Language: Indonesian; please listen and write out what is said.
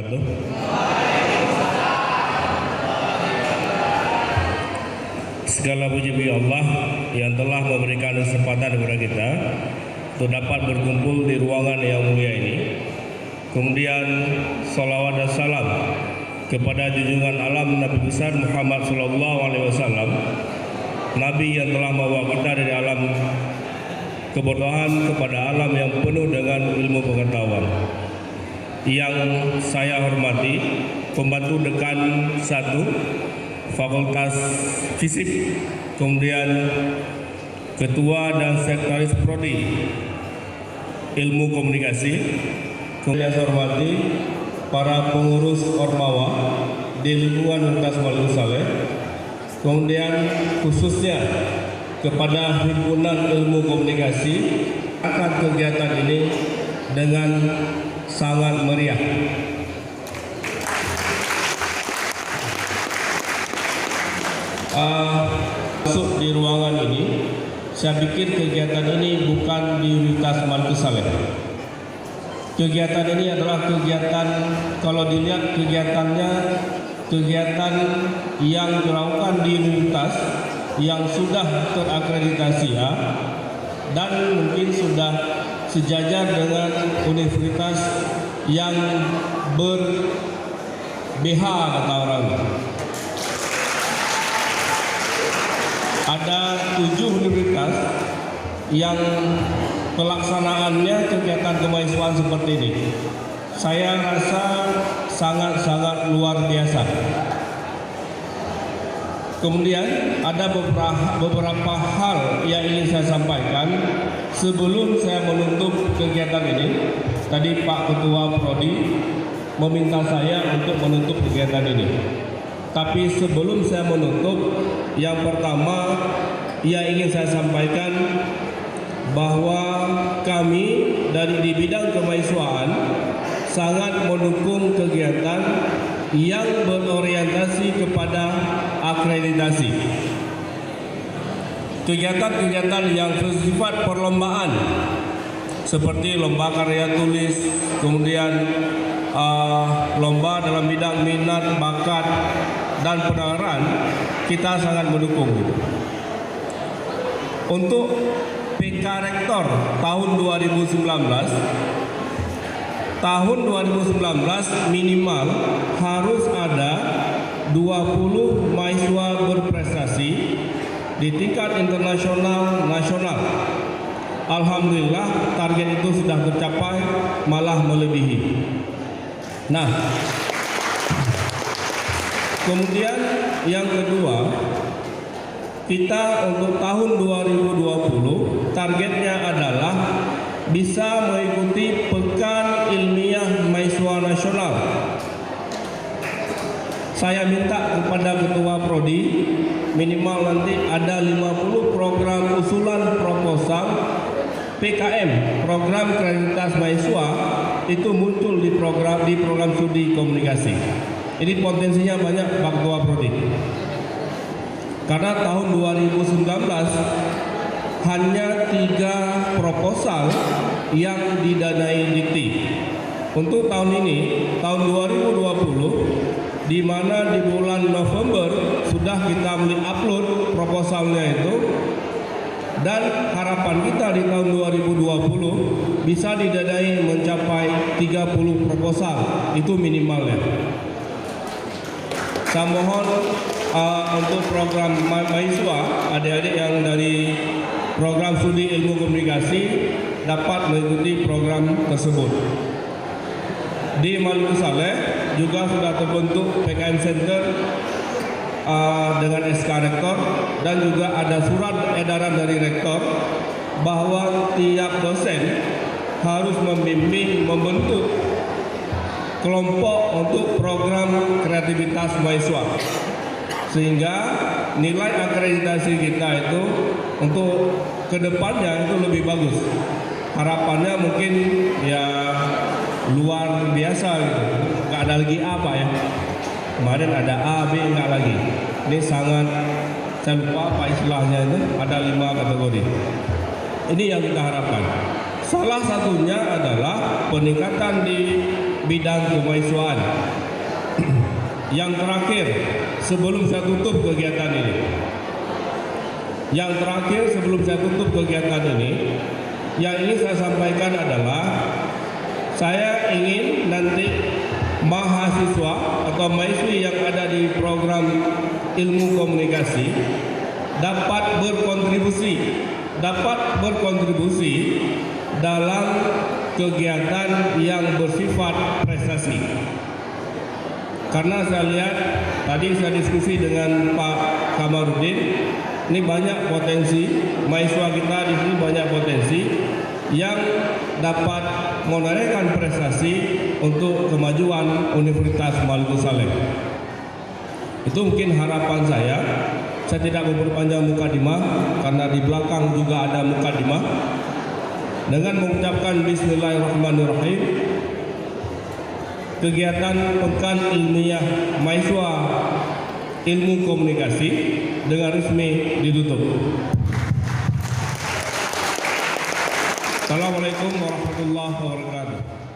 wabarakatuh. Segala puji bagi Allah yang telah memberikan kesempatan kepada kita untuk dapat berkumpul di ruangan yang mulia ini. Kemudian salawat dan salam kepada junjungan alam Nabi besar Muhammad sallallahu alaihi wasallam, Nabi yang telah membawa kita dari alam kebodohan kepada alam yang penuh dengan ilmu pengetahuan. Yang saya hormati pembantu dekan 1 Fakultas Fisip, kemudian Ketua dan Sekretaris Prodi Ilmu Komunikasi, kemudian saya hormati para pengurus Ormawa di lingkungan Universitas Maluku Saleh, kemudian khususnya kepada Himpunan Ilmu Komunikasi akan kegiatan ini dengan sangat meriah. Masuk di ruangan ini, saya pikir kegiatan ini bukan di Universitas Maluku Saleh. Kegiatan ini adalah kegiatan, kalau dilihat kegiatannya, kegiatan yang dilakukan di universitas yang sudah terakreditasi A dan mungkin sudah sejajar dengan universitas yang ber-BH kata orang. Ada 7 universitas yang pelaksanaannya kegiatan kemahasiswaan seperti ini. Saya rasa sangat-sangat luar biasa. Kemudian ada beberapa hal yang ingin saya sampaikan sebelum saya menutup kegiatan ini. Tadi Pak Ketua Prodi meminta saya untuk menutup kegiatan ini. Tapi sebelum saya menutup, yang pertama yang ingin saya sampaikan bahwa kami dari di bidang kemahasiswaan sangat mendukung kegiatan yang berorientasi kepada akreditasi. Kegiatan-kegiatan yang bersifat perlombaan seperti lomba karya tulis, kemudian lomba dalam bidang minat, bakat, dan penawaran, kita sangat mendukung. Untuk PK Rektor tahun 2019 minimal harus ada 20 mahasiswa berprestasi di tingkat internasional nasional. Alhamdulillah target itu sudah tercapai, malah melebihi. Nah, kemudian yang kedua, kita untuk tahun 2020 targetnya adalah bisa mengikuti Pekan Ilmiah Mahasiswa Nasional. Saya minta kepada Ketua Prodi minimal nanti ada 50 program usulan proposal PKM, program kreativitas mahasiswa, itu muncul di program studi komunikasi. Ini potensinya banyak Pak Ketua Prodi. Karena tahun 2019 hanya 3 proposal yang didanai Dikti. Untuk tahun ini, tahun 2020, di mana di bulan November sudah kita upload proposalnya itu, dan harapan kita di tahun 2020 bisa didanai mencapai 30 proposal, itu minimalnya. Saya mohon untuk program mahasiswa, adik-adik yang dari program studi ilmu komunikasi dapat mengikuti program tersebut. Di Maluku Saleh juga sudah terbentuk PKM Center dengan SK Rektor, dan juga ada surat edaran dari Rektor bahwa tiap dosen harus membimbing membentuk kelompok untuk program kreativitas mahasiswa, sehingga nilai akreditasi kita itu untuk kedepannya itu lebih bagus. Harapannya mungkin ya luar biasa gitu, nggak ada lagi A Pak ya. Kemarin ada A, B, nggak lagi. Ini sangat, saya lupa apa istilahnya itu, ada 5 kategori. Ini yang kita harapkan. Salah satunya adalah peningkatan di bidang kemahasiswaan. Yang terakhir, sebelum saya tutup kegiatan ini, yang saya sampaikan adalah saya ingin nanti mahasiswa atau mahasiswi yang ada di program ilmu komunikasi dapat berkontribusi dalam kegiatan yang bersifat prestasi. Karena saya lihat tadi saya diskusi dengan Pak Kamarudin, ini banyak potensi mahasiswa kita di sini, banyak potensi yang dapat menorehkan prestasi untuk kemajuan Universitas Maluku Saleh. Itu mungkin harapan saya. Saya tidak memperpanjang mukadimah karena di belakang juga ada mukadimah. Dengan mengucapkan Bismillahirrahmanirrahim, kegiatan Pekan Ilmiah Mahasiswa Ilmu Komunikasi dengan resmi ditutup. Assalamualaikum warahmatullahi wabarakatuh.